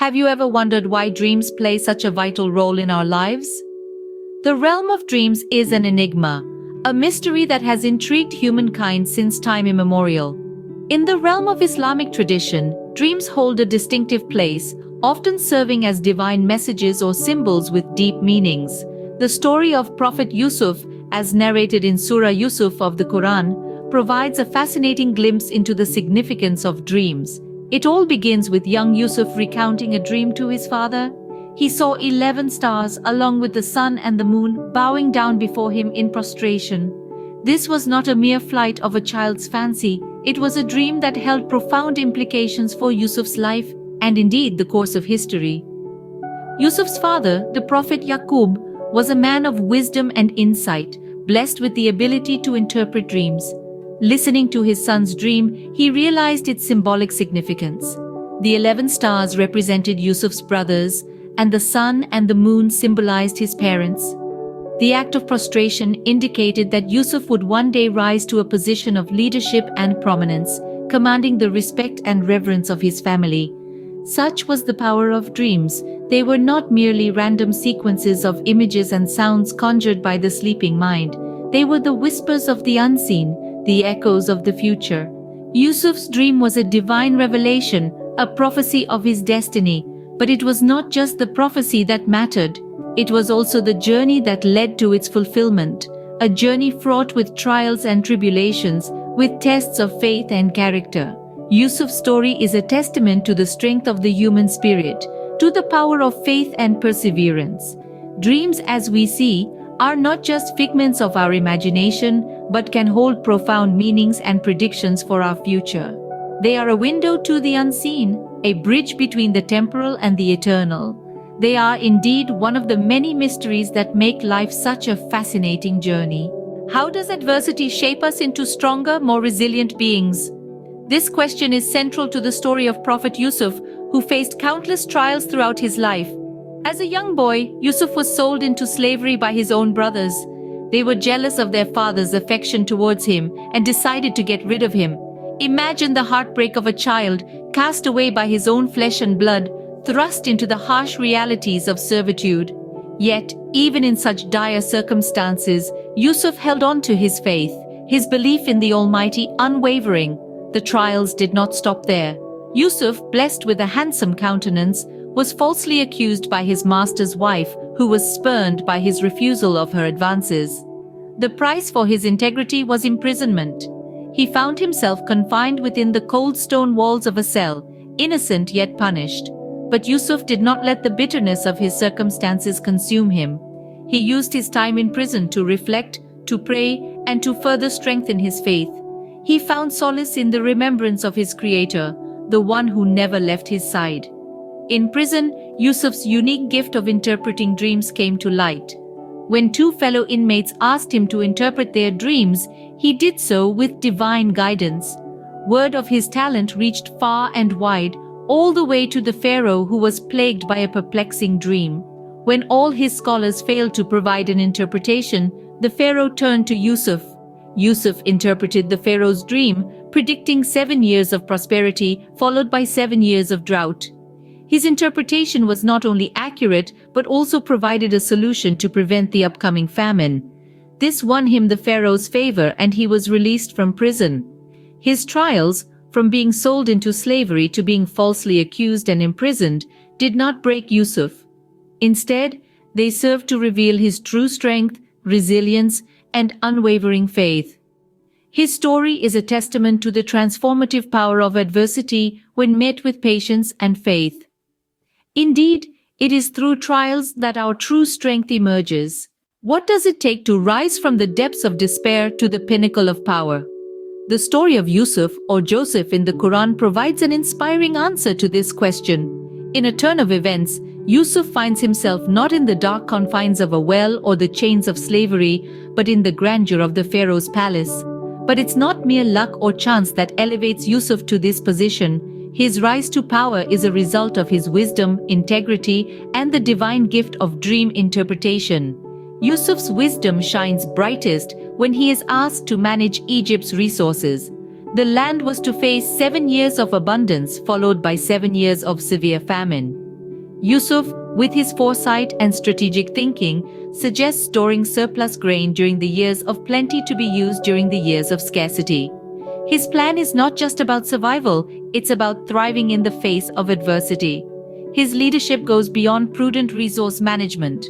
Have you ever wondered why dreams play such a vital role in our lives? The realm of dreams is an enigma, a mystery that has intrigued humankind since time immemorial. In the realm of Islamic tradition, dreams hold a distinctive place, often serving as divine messages or symbols with deep meanings. The story of Prophet Yusuf, as narrated in Surah Yusuf of the Quran, provides a fascinating glimpse into the significance of dreams. It all begins with young Yusuf recounting a dream to his father. He saw 11 stars along with the sun and the moon bowing down before him in prostration. This was not a mere flight of a child's fancy, it was a dream that held profound implications for Yusuf's life and indeed the course of history. Yusuf's father, the Prophet Yaqub, was a man of wisdom and insight, blessed with the ability to interpret dreams. Listening to his son's dream, he realized its symbolic significance. The 11 stars represented Yusuf's brothers, and the sun and the moon symbolized his parents. The act of prostration indicated that Yusuf would one day rise to a position of leadership and prominence, commanding the respect and reverence of his family. Such was the power of dreams. They were not merely random sequences of images and sounds conjured by the sleeping mind. They were the whispers of the unseen, the echoes of the future. Yusuf's dream was a divine revelation, a prophecy of his destiny. But it was not just the prophecy that mattered. It was also the journey that led to its fulfillment, a journey fraught with trials and tribulations, with tests of faith and character. Yusuf's story is a testament to the strength of the human spirit, to the power of faith and perseverance. Dreams, as we see, are not just figments of our imagination, but can hold profound meanings and predictions for our future. They are a window to the unseen, a bridge between the temporal and the eternal. They are indeed one of the many mysteries that make life such a fascinating journey. How does adversity shape us into stronger, more resilient beings? This question is central to the story of Prophet Yusuf, who faced countless trials throughout his life. As a young boy, Yusuf was sold into slavery by his own brothers. They were jealous of their father's affection towards him and decided to get rid of him. Imagine the heartbreak of a child cast away by his own flesh and blood, thrust into the harsh realities of servitude. Yet, even in such dire circumstances, Yusuf held on to his faith, his belief in the Almighty unwavering. The trials did not stop there. Yusuf, blessed with a handsome countenance, was falsely accused by his master's wife, who was spurned by his refusal of her advances. The price for his integrity was imprisonment. He found himself confined within the cold stone walls of a cell, innocent yet punished. But Yusuf did not let the bitterness of his circumstances consume him. He used his time in prison to reflect, to pray, and to further strengthen his faith. He found solace in the remembrance of his Creator, the one who never left his side. In prison, Yusuf's unique gift of interpreting dreams came to light. When two fellow inmates asked him to interpret their dreams, he did so with divine guidance. Word of his talent reached far and wide, all the way to the Pharaoh, who was plagued by a perplexing dream. When all his scholars failed to provide an interpretation, the Pharaoh turned to Yusuf. Yusuf interpreted the Pharaoh's dream, predicting 7 years of prosperity, followed by 7 years of drought. His interpretation was not only accurate, but also provided a solution to prevent the upcoming famine. This won him the Pharaoh's favor, and he was released from prison. His trials, from being sold into slavery to being falsely accused and imprisoned, did not break Yusuf. Instead, they served to reveal his true strength, resilience, and unwavering faith. His story is a testament to the transformative power of adversity when met with patience and faith. Indeed, it is through trials that our true strength emerges. What does it take to rise from the depths of despair to the pinnacle of power? The story of Yusuf, or Joseph in the Quran, provides an inspiring answer to this question. In a turn of events, Yusuf finds himself not in the dark confines of a well or the chains of slavery, but in the grandeur of the Pharaoh's palace. But it's not mere luck or chance that elevates Yusuf to this position. His rise to power is a result of his wisdom, integrity, and the divine gift of dream interpretation. Yusuf's wisdom shines brightest when he is asked to manage Egypt's resources. The land was to face 7 years of abundance, followed by 7 years of severe famine. Yusuf, with his foresight and strategic thinking, suggests storing surplus grain during the years of plenty to be used during the years of scarcity. His plan is not just about survival, it's about thriving in the face of adversity. His leadership goes beyond prudent resource management.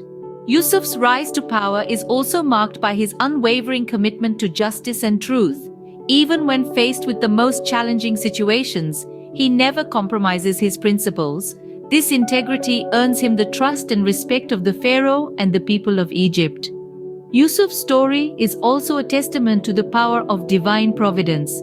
Yusuf's rise to power is also marked by his unwavering commitment to justice and truth. Even when faced with the most challenging situations, he never compromises his principles. This integrity earns him the trust and respect of the Pharaoh and the people of Egypt. Yusuf's story is also a testament to the power of divine providence.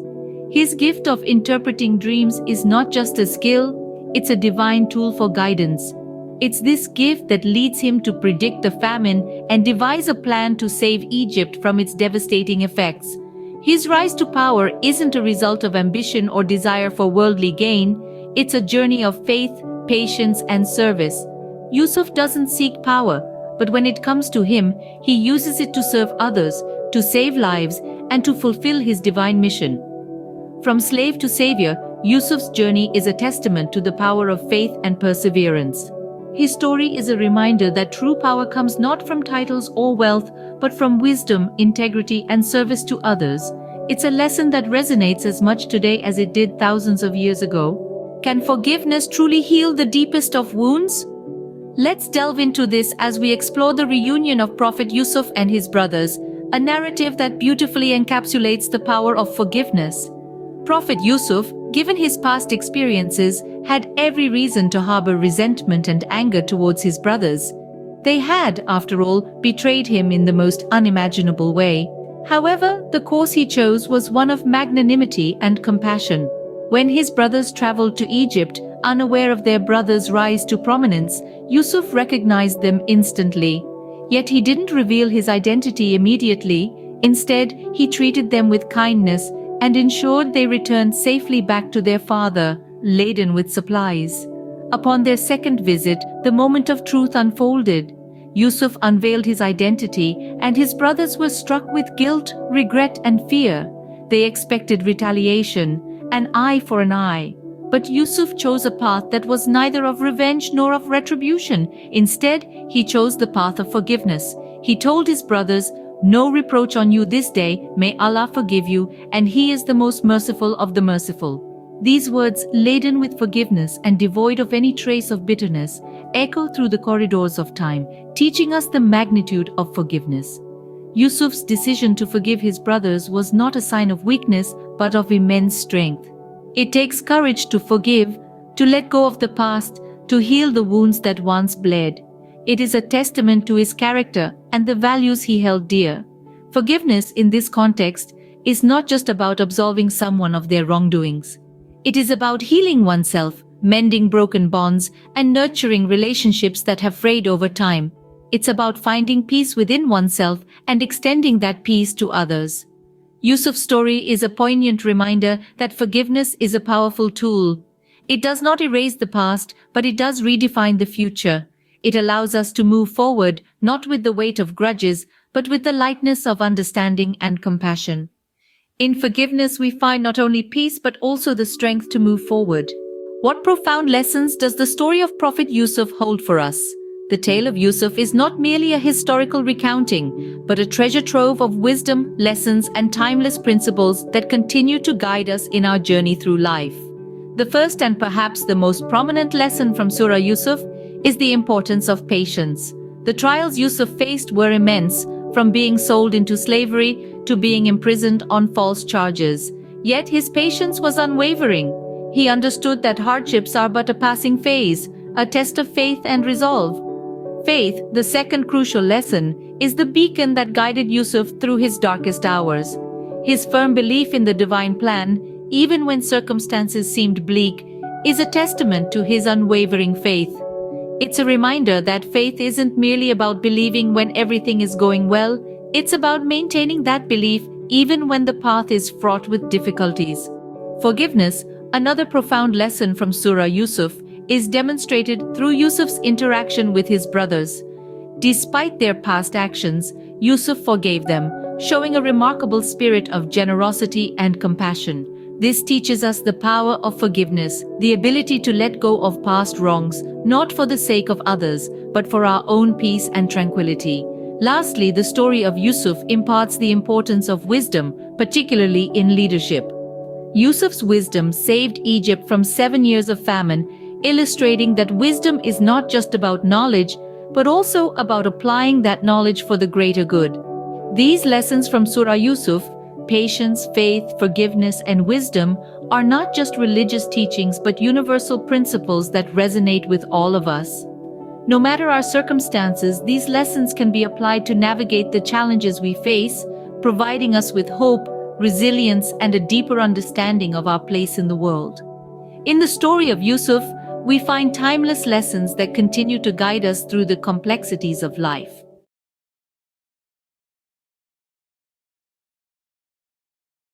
His gift of interpreting dreams is not just a skill, it's a divine tool for guidance. It's this gift that leads him to predict the famine and devise a plan to save Egypt from its devastating effects. His rise to power isn't a result of ambition or desire for worldly gain, it's a journey of faith, patience, and service. Yusuf doesn't seek power, but when it comes to him, he uses it to serve others, to save lives, and to fulfill his divine mission. From slave to savior, Yusuf's journey is a testament to the power of faith and perseverance. His story is a reminder that true power comes not from titles or wealth, but from wisdom, integrity, and service to others. It's a lesson that resonates as much today as it did thousands of years ago. Can forgiveness truly heal the deepest of wounds? Let's delve into this as we explore the reunion of Prophet Yusuf and his brothers, a narrative that beautifully encapsulates the power of forgiveness. Prophet Yusuf, given his past experiences, had every reason to harbor resentment and anger towards his brothers. They had, after all, betrayed him in the most unimaginable way. However, the course he chose was one of magnanimity and compassion. When his brothers traveled to Egypt, unaware of their brother's rise to prominence, Yusuf recognized them instantly. Yet he didn't reveal his identity immediately. Instead, he treated them with kindness and ensured they returned safely back to their father, laden with supplies. Upon their second visit, the moment of truth unfolded. Yusuf unveiled his identity, and his brothers were struck with guilt, regret, and fear. They expected retaliation, an eye for an eye. But Yusuf chose a path that was neither of revenge nor of retribution. Instead, he chose the path of forgiveness. He told his brothers, "No reproach on you this day, may Allah forgive you, and He is the most merciful of the merciful." These words, laden with forgiveness and devoid of any trace of bitterness, echo through the corridors of time, teaching us the magnitude of forgiveness. Yusuf's decision to forgive his brothers was not a sign of weakness, but of immense strength. It takes courage to forgive, to let go of the past, to heal the wounds that once bled. It is a testament to his character and the values he held dear. Forgiveness in this context is not just about absolving someone of their wrongdoings. It is about healing oneself, mending broken bonds, and nurturing relationships that have frayed over time. It's about finding peace within oneself and extending that peace to others. Yusuf's story is a poignant reminder that forgiveness is a powerful tool. It does not erase the past, but it does redefine the future. It allows us to move forward, not with the weight of grudges, but with the lightness of understanding and compassion. In forgiveness, we find not only peace but also the strength to move forward. What profound lessons does the story of Prophet Yusuf hold for us? The tale of Yusuf is not merely a historical recounting, but a treasure trove of wisdom, lessons, and timeless principles that continue to guide us in our journey through life. The first and perhaps the most prominent lesson from Surah Yusuf is the importance of patience. The trials Yusuf faced were immense, from being sold into slavery to being imprisoned on false charges. Yet his patience was unwavering. He understood that hardships are but a passing phase, a test of faith and resolve. Faith, the second crucial lesson, is the beacon that guided Yusuf through his darkest hours. His firm belief in the divine plan, even when circumstances seemed bleak, is a testament to his unwavering faith. It's a reminder that faith isn't merely about believing when everything is going well, it's about maintaining that belief even when the path is fraught with difficulties. Forgiveness, another profound lesson from Surah Yusuf, is demonstrated through Yusuf's interaction with his brothers. Despite their past actions, Yusuf forgave them, showing a remarkable spirit of generosity and compassion. This teaches us the power of forgiveness, the ability to let go of past wrongs, not for the sake of others, but for our own peace and tranquility. Lastly, the story of Yusuf imparts the importance of wisdom, particularly in leadership. Yusuf's wisdom saved Egypt from 7 years of famine, illustrating that wisdom is not just about knowledge, but also about applying that knowledge for the greater good. These lessons from Surah Yusuf, patience, faith, forgiveness, and wisdom, are not just religious teachings but universal principles that resonate with all of us. No matter our circumstances, these lessons can be applied to navigate the challenges we face, providing us with hope, resilience, and a deeper understanding of our place in the world. In the story of Yusuf, we find timeless lessons that continue to guide us through the complexities of life.